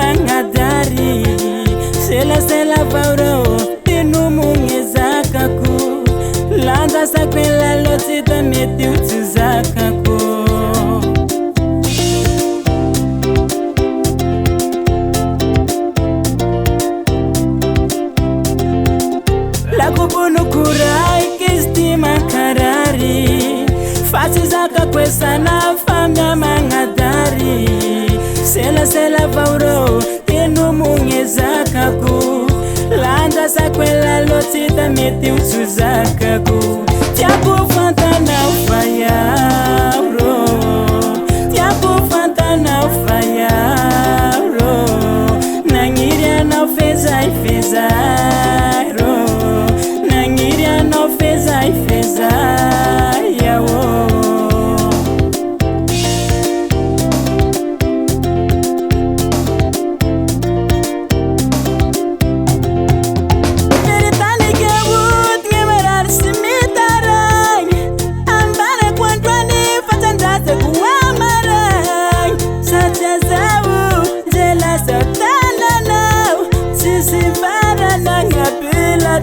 magnadary selasela vauro tinomongezakako landasakwelalo tsita mety utsizakako lakubunukurai kistima karari fasizaka kwesana famya mangadari selasela vauro tinomongezakako landasakwela lotsita mety utsizakako tiakufantana ufayaro tiakufantana ufayaro nangiria na feza ifezaro nangiria na feza ifezaro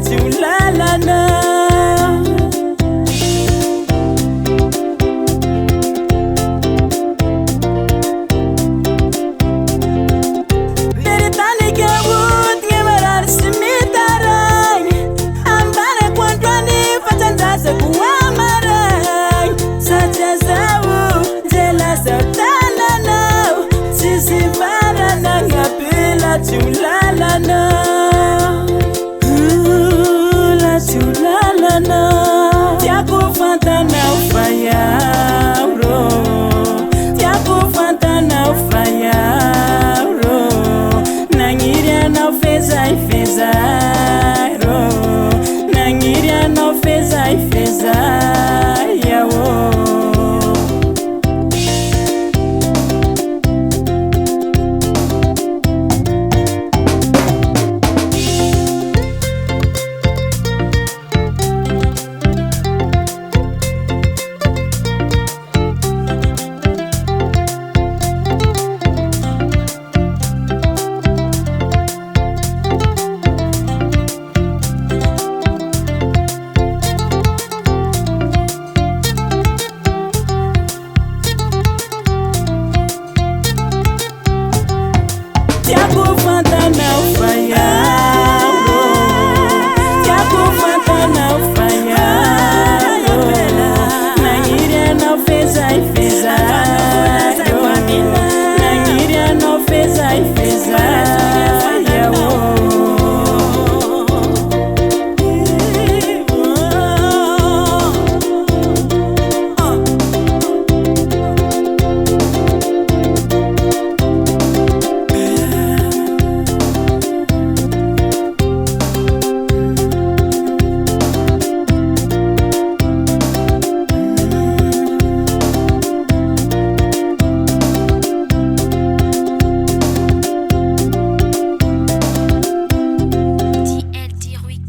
Tulalana Beritani kewut ngemerar simitarai ambare kwantwani fatandaze kuwamarai sajazawu jela sautanana sisivarana ngapila tulalana tiakufantana ufayaro tiakufantana ufayaro nangiria na feza ifezaro nangiria na feza ifezaro tiakufantana ufayaro